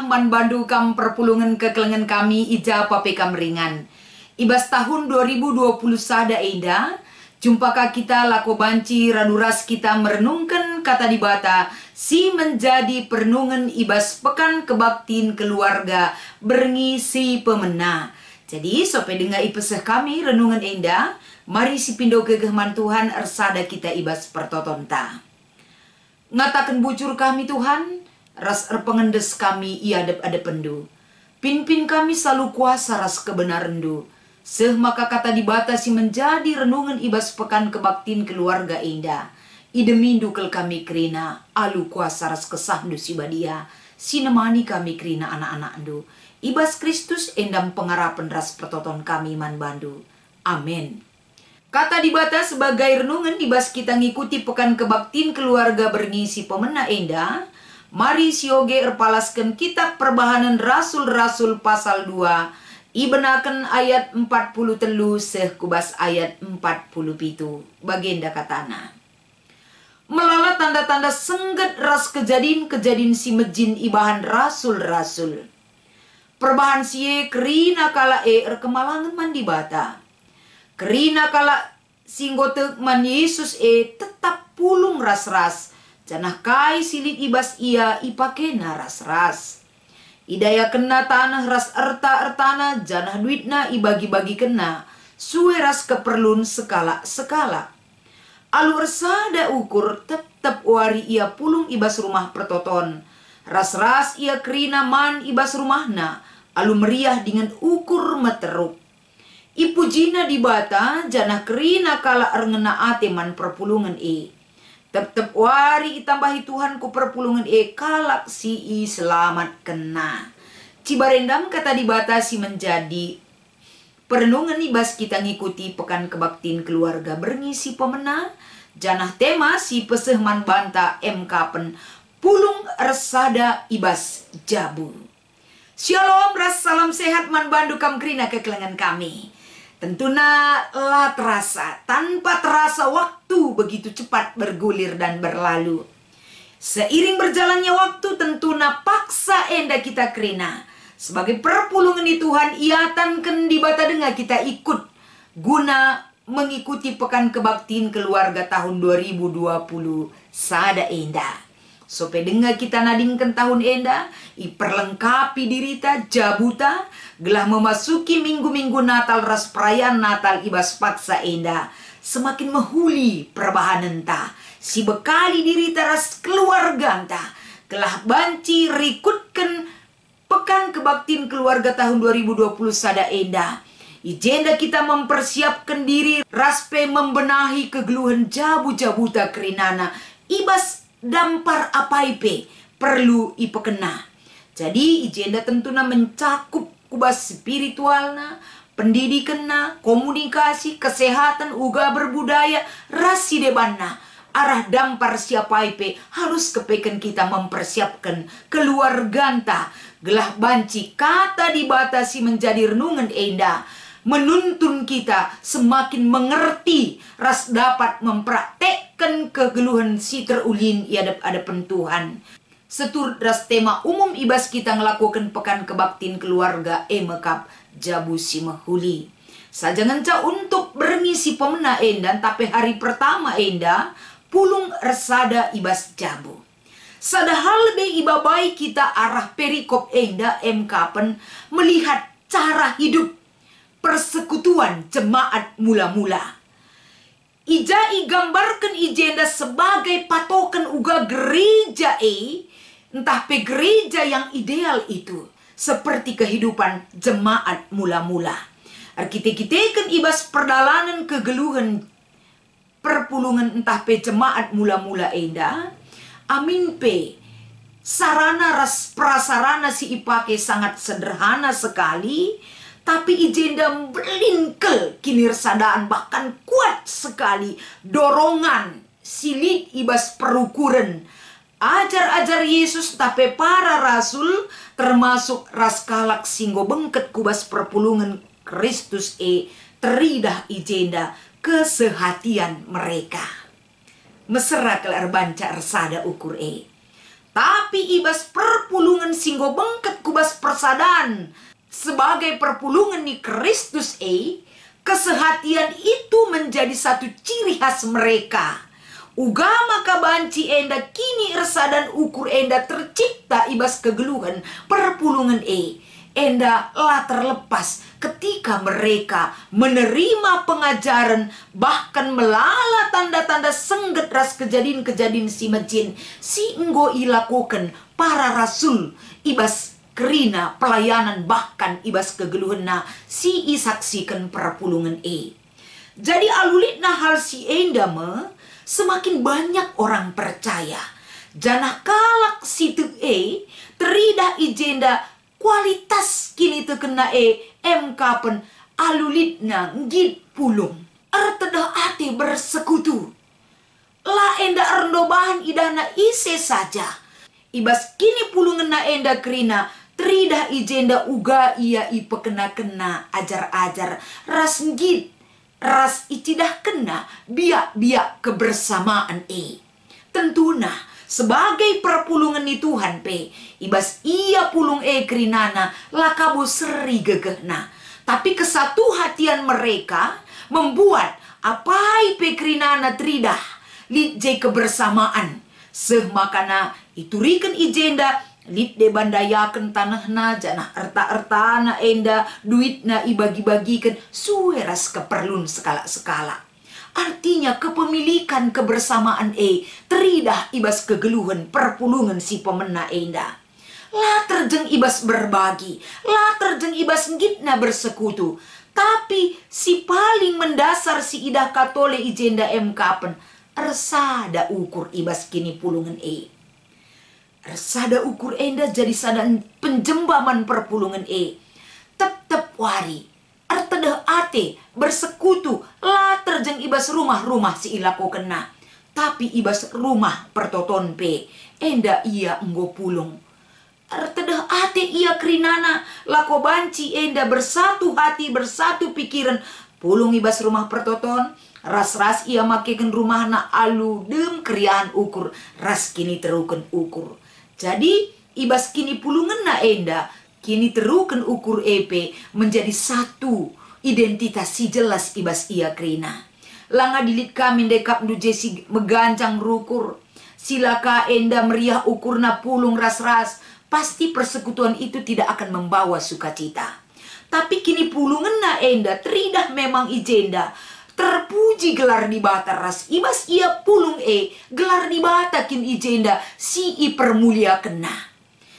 Alhamdulillah man bandu kam perpulungan kekelengan kami ija pape kam ringan. Ibas tahun 2020 sada enda, jumpakah kita lako banci raduras kita merenungkan kata dibata si menjadi perenungan ibas pekan kebaktin keluarga berngisi pemena. Jadi sope dengar ipeseh kami renungan enda, mari si pindo kegehman Tuhan ersada kita ibas pertotonta. Ngatakan bujur kami Tuhan, ras pengendes kami iadep adependu. Pin-pin kami selalu kuasa ras kebenaran du. Seh maka kata dibatasi menjadi renungan ibas pekan kebaktin keluarga indah. Idemindu kel kami kerina, alu kuasa ras kesahdu si badia. Sinemani kami kerina anak-anak du. Ibas Kristus endam pengarapan ras pertoton kami man bandu. Amin. Kata dibata sebagai renungan ibas kita ngikuti pekan kebaktin keluarga berngisi pemena enda. Mari sioge erpalaskan kitab perbahanan Rasul-Rasul pasal 2. Ibenaken ayat 40 telu seh kubas ayat 47. Bagenda katana. Melala tanda-tanda sengget ras kejadian-kejadian si mejin ibahan Rasul-Rasul. Perbahan siye kerina kala kemalangan mandi bata. Kerina kala singgote man Yesus tetap pulung ras-ras. Janah kai silit ibas ia ipakena ras-ras. Idaya kena tanah ras erta-ertana, janah duitna ibagi-bagi kena. Suwe ras keperlun sekala-sekala. Alu ersada ukur tetep wari ia pulung ibas rumah pertoton. Ras-ras ia kerina man ibas rumahna. Alu meriah dengan ukur meteruk. Ipujina dibata janah kerina kala erngena ateman perpulungan Tep-tep wari itambahi Tuhan ku perpulungan kalak si selamat kena. Cibarendam kata dibatasi menjadi perenungan ibas kita ngikuti pekan kebaktin keluarga berngisi pemena. Janah tema si peseh man banta pen pulung resada ibas jabu. Shalom ras salam sehat man bandu kam krina kekelengan kami. Tentuna lah terasa, tanpa terasa waktu begitu cepat bergulir dan berlalu. Seiring berjalannya waktu tentuna paksa enda kita kerina. Sebagai perpulungan di Tuhan iatanken di bata dengar kita ikut guna mengikuti pekan kebaktiin keluarga tahun 2020 sada enda. Sope dengar kita nadingkan tahun enda, iperlengkapi dirita jabuta, gelah memasuki minggu-minggu Natal ras perayaan Natal ibas paksa enda, semakin mehuli perbahanan ta, si bekali dirita ras keluarga ta, gelah banci rikutkan pekan kebaktin keluarga tahun 2020 sada enda. Ijenda kita mempersiapkan diri raspe membenahi kegeluhan jabu-jabuta kerinana, ibas dampar apaipe perlu ipekena. Jadi ijenda tentuna mencakup kubas spiritualna, pendidikanna, komunikasi, kesehatan, uga berbudaya, rasi debanna. Arah dampar siapaipe harus kepeken kita mempersiapkan keluarganta. Gelah banci kata dibatasi menjadi renungan enda. Menuntun kita semakin mengerti ras dapat mempraktekkan kegeluhan si terulin iadap-adapan Tuhan. Seturut ras tema umum ibas kita ngelakukan pekan kebaktin keluarga mekap jabu si mehuli. Sajangan ca untuk berngisi pemena enda tapi hari pertama enda pulung resada ibas jabu. Sadahal be ibabai kita arah perikop enda mkapen melihat cara hidup persekutuan jemaat mula-mula. Ijai gambarkan ijenda sebagai patokan uga gereja entah pe gereja yang ideal itu seperti kehidupan jemaat mula-mula. Arkite-kiteken ibas perdalanan kegeluhan perpulungan entah pe jemaat mula-mula enda. Amin pe sarana ras prasarana si ipake sangat sederhana sekali. Tapi ijenda belingkel kinirsadaan bahkan kuat sekali dorongan silit ibas perukuran ajar-ajar Yesus tapi para rasul termasuk ras kalak singgo bengket kubas perpulungan Kristus teridah ijenda kesehatian mereka. Mesera kelar banca resada ukur Tapi ibas perpulungan singgo bengket kubas persadan sebagai perpulungan ni Kristus kesehatian itu menjadi satu ciri khas mereka. Ugama kabanci enda kini resadan ukur enda tercipta ibas kegeluhan perpulungan enda lah terlepas ketika mereka menerima pengajaran bahkan melala tanda-tanda sengget ras kejadian-kejadian si majin si enggo ilakukan para rasul ibas kerina pelayanan bahkan ibas kegeluhan si isaksikan perpulungan Jadi alulit hal si enda semakin banyak orang percaya. Janah kalak situ terida ijenda kualitas kini terkena pen alulitna ngid pulung. Artedah ati bersekutu. La enda erdobahan idana ise saja. Ibas kini pulungan enda kerina terida ijenda uga ia ipekena-kena ajar-ajar ras ngid. Ras icidah kena biak-biak kebersamaan Tentuna sebagai perpulungan ni Tuhan ibas ia pulung kerinana lakabo seri gegehna. Tapi kesatu hatian mereka membuat apai kerinana tridah lidje kebersamaan. Sehmakana iturikan ijenda lid de bandayaken tanahna janah erta-ertana enda duitna ibagi-bagikan sueras keperluan skala-skala. Artinya kepemilikan kebersamaan teridah ibas kegeluhan perpulungan si pemena enda. Lah terjeng ibas berbagi, lah terjeng ibas ngitna bersekutu. Tapi si paling mendasar si idah katole ijenda kapen ersada ukur ibas kini pulungan Sada ukur enda jadi sada penjembaman perpulungan tetep wari artedah ate bersekutu lah terjeng ibas rumah-rumah si ilako kena. Tapi ibas rumah pertoton enda ia enggo pulung. Artedah ate ia kerinana lako banci enda bersatu hati bersatu pikiran pulung ibas rumah pertoton. Ras-ras ia makekan rumahna alu dem kriaan ukur ras kini terukan ukur. Jadi ibas kini pulungan enda kini terukan ukur menjadi satu identitas si jelas ibas ia krina. Langa dilit kami dekap nu jesi megancang rukur. Silaka enda meriah ukurna pulung ras-ras. Pasti persekutuan itu tidak akan membawa sukacita. Tapi kini pulungan enda teridah memang ijenda. Terpuji gelar di bata ras ibas ia pulung gelar di bata kin ijenda si i permulia kena.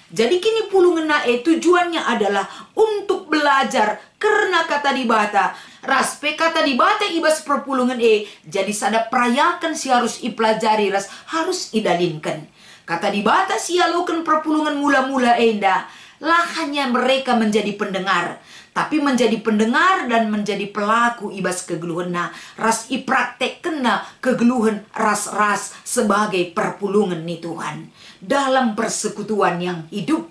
Jadi kini pulungan tujuannya adalah untuk belajar karena kata di bata ras kata di bata ibas perpulungan jadi sada perayakan si harus ipelajari ras harus idalinkan. Kata di bata si alukan perpulungan mula-mula enda lah hanya mereka menjadi pendengar. Tapi menjadi pendengar dan menjadi pelaku ibas kegeluhan ras ipraktek kena kegeluhan ras-ras sebagai perpulungan ni Tuhan. Dalam persekutuan yang hidup.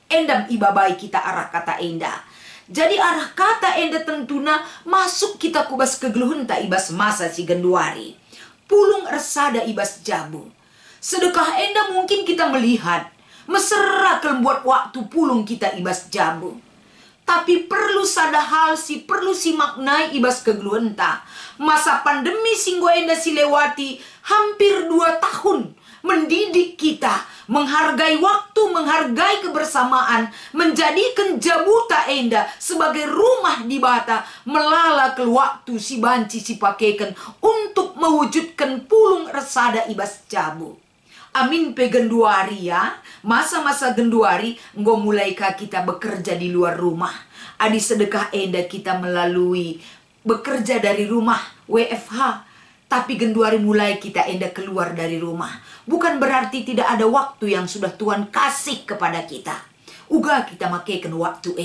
Endam ibabai kita arah kata enda. Jadi arah kata enda tentuna masuk kita kubas kegeluhan tak ibas masa si genduari. Pulung ersada ibas jabu. Sedekah enda mungkin kita melihat. Mesra buat waktu pulung kita ibas jabu. Tapi perlu sada hal perlu si maknai ibas kegeluhan ta. Masa pandemi singgo enda si lewati hampir 2 tahun mendidik kita menghargai waktu, menghargai kebersamaan, menjadikan jabuta enda sebagai rumah di bata melala ke waktu si banci si pakaikan untuk mewujudkan pulung resada ibas jabu. Amin pe genduari ya. Masa-masa genduari enggo mulai kita bekerja di luar rumah. Adi sedekah enda kita melalui bekerja dari rumah WFH. Tapi genduari mulai kita enda keluar dari rumah. Bukan berarti tidak ada waktu yang sudah Tuhan kasih kepada kita. Uga kita makaikan waktu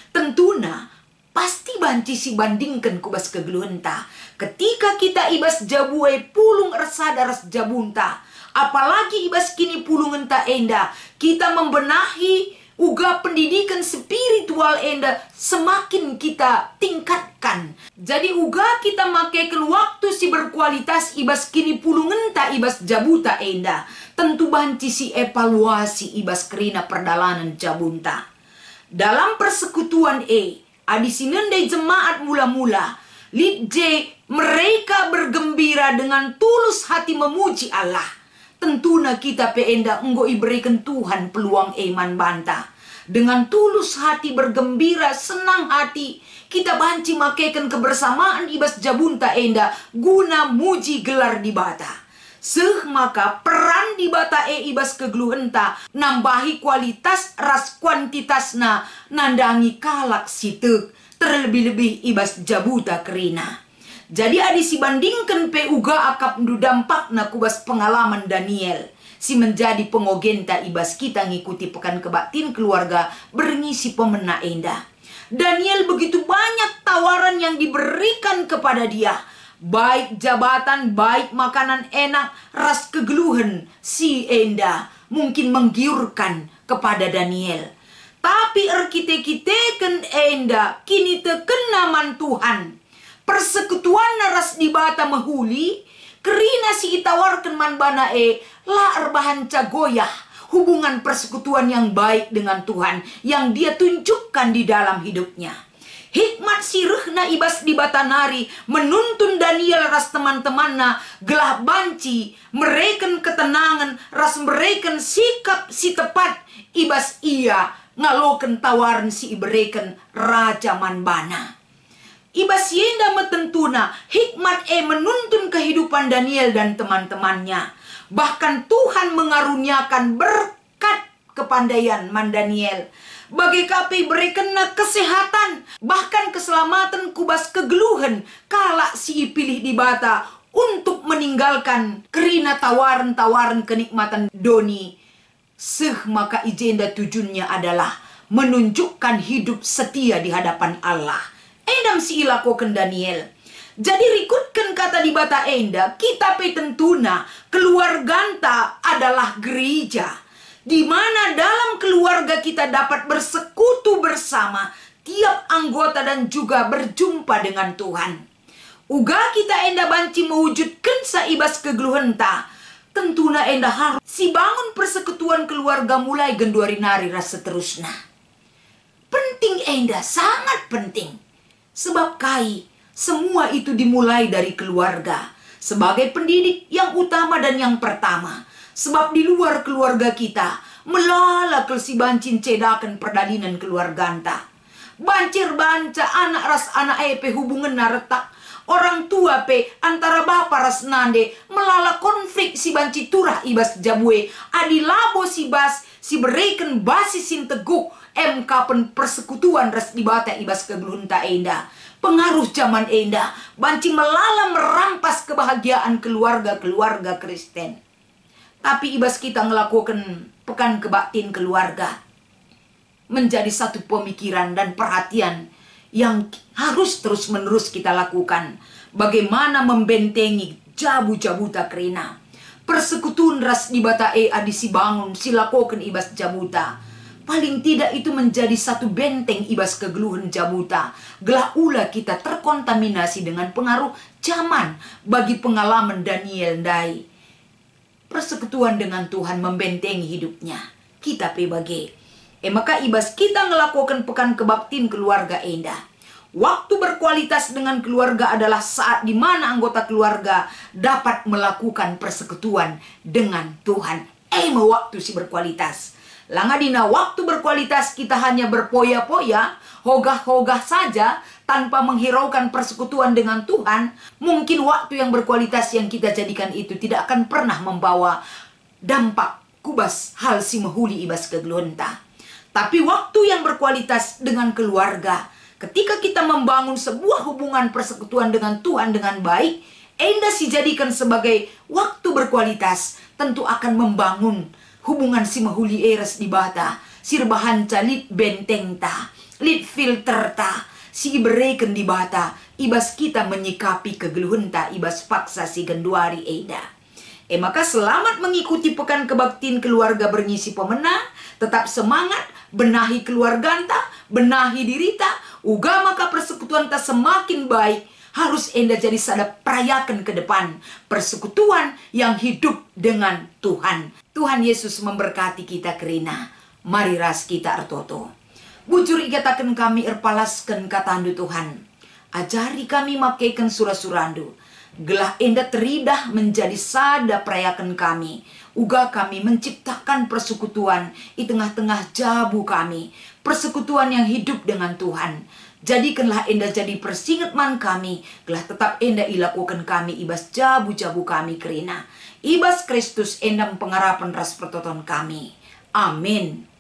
Tentuna pasti banci si bandingkan kubas kegeluhan ta. Ketika kita ibas jabu pulung ersada ras jabunta. Apalagi ibas kini pulungan ta enda. Kita membenahi Uga pendidikan spiritual enda semakin kita tingkatkan. Jadi uga kita make waktu si berkualitas ibas kini pulungen ta ibas jabuta enda. Tentu banci si evaluasi ibas kerina perdalanan jabunta. Dalam persekutuan adi sinendai jemaat mula-mula. Lid J, mereka bergembira dengan tulus hati memuji Allah. Tentuna kita peenda enggo iberikan Tuhan peluang iman banta. Dengan tulus hati bergembira, senang hati, kita banci makekan kebersamaan ibas jabunta enda guna muji gelar di bata. Seh maka peran di bata ibas kegeluhenta nambahi kualitas ras kuantitasna nandangi kalak sitek terlebih-lebih ibas jabuta kerina. Jadi adi si bandingkan pe uga akap ndu dampak na kubas pengalaman Daniel. Si menjadi pengogenta ibas kita ngikuti pekan kebaktin keluarga berngisi pemena enda. Daniel begitu banyak tawaran yang diberikan kepada dia. Baik jabatan, baik makanan enak, ras kegeluhan si enda mungkin menggiurkan kepada Daniel. Tapi erkite-kiteken enda kini tekenaman Tuhan. Persekutuan naras di bata mahuli, kerina si itawarkan man bana la erbahan cagoyah hubungan persekutuan yang baik dengan Tuhan yang dia tunjukkan di dalam hidupnya. Hikmat sirehna ibas di bata nari menuntun Daniel ras teman-temanna gelah banci mereken ketenangan ras mereken sikap si tepat ibas ia ngaloken tawaran si ibereken raja manbana. Ibas yenda metentuna hikmat menuntun kehidupan Daniel dan teman-temannya. Bahkan Tuhan mengaruniakan berkat kepandaian man Daniel. Bagi kapi berikan kesehatan, bahkan keselamatan kubas kegeluhan kala si pilih di bata untuk meninggalkan kerina tawaran-tawaran kenikmatan doni. Seh maka ijenda tujuannya adalah menunjukkan hidup setia di hadapan Allah. Endam si ilakoken Daniel. Jadi rikutkan kata di bata enda, kita pe tentuna keluarganta adalah gereja. Di mana dalam keluarga kita dapat bersekutu bersama tiap anggota dan juga berjumpa dengan Tuhan. Uga kita enda banci mewujudkan saibas kegeluhenta. Tentuna enda harus si bangun persekutuan keluarga mulai genduari nari rasa terusna. Penting enda, sangat penting. Sebab semua itu dimulai dari keluarga. Sebagai pendidik yang utama dan yang pertama. Sebab di luar keluarga kita, melala si bancin cedakan perdalinan keluarganta. Bancir banca anak ras anak pe hubungan naretak. Orang tua pe antara bapa ras nande melala konflik si banci turah ibas jabue. Adi labo si bas si berikan basisin teguk MK pen persekutuan ras dibata ibas kegelunta enda. Pengaruh zaman enda banci melala merampas kebahagiaan keluarga-keluarga Kristen. Tapi ibas kita ngelakukan pekan kebaktin keluarga menjadi satu pemikiran dan perhatian yang harus terus-menerus kita lakukan. Bagaimana membentengi jabu-jabuta kerina. Persekutuan ras di bata adisi bangun silakoken ibas jabuta. Paling tidak itu menjadi satu benteng ibas kegeluhan jabuta. Gelah ula kita terkontaminasi dengan pengaruh zaman bagi pengalaman Daniel Dai. Persekutuan dengan Tuhan membentengi hidupnya. Kita pebage. Maka ibas kita ngelakukan pekan kebaktin keluarga enda. Waktu berkualitas dengan keluarga adalah saat di mana anggota keluarga dapat melakukan persekutuan dengan Tuhan. Waktu si berkualitas. Langadina waktu berkualitas kita hanya berpoya-poya, hogah-hogah saja tanpa menghiraukan persekutuan dengan Tuhan. Mungkin waktu yang berkualitas yang kita jadikan itu tidak akan pernah membawa dampak kubas hal si mehuli ibas kegelunta. Tapi waktu yang berkualitas dengan keluarga, ketika kita membangun sebuah hubungan persekutuan dengan Tuhan dengan baik, enda si jadikan sebagai waktu berkualitas, tentu akan membangun hubungan si mahuli eres di bata, sirbahan calit benteng ta, lit filter ta, si ibereken di bata, ibas kita menyikapi kegeluhun ta, ibas paksa si genduari eda. Maka selamat mengikuti pekan kebaktian keluarga berngisi pemenang. Tetap semangat, benahi keluarga anta, benahi diri ta. Uga maka persekutuan ta semakin baik. Harus enda jadi sada perayakan ke depan. Persekutuan yang hidup dengan Tuhan. Tuhan Yesus memberkati kita kerina. Mari ras kita ertoto. Bujur ikatakan kami erpalaskan katandu Tuhan. Ajari kami makaikan surah-surandu. Gelah enda teridah menjadi sada perayakan kami. Uga kami menciptakan persekutuan di tengah-tengah jabu kami. Persekutuan yang hidup dengan Tuhan. Jadikanlah enda jadi persingatman kami. Gelah tetap enda ilakukan kami ibas jabu-jabu kami kerina. Ibas Kristus enda pengharapan ras pertoton kami. Amin.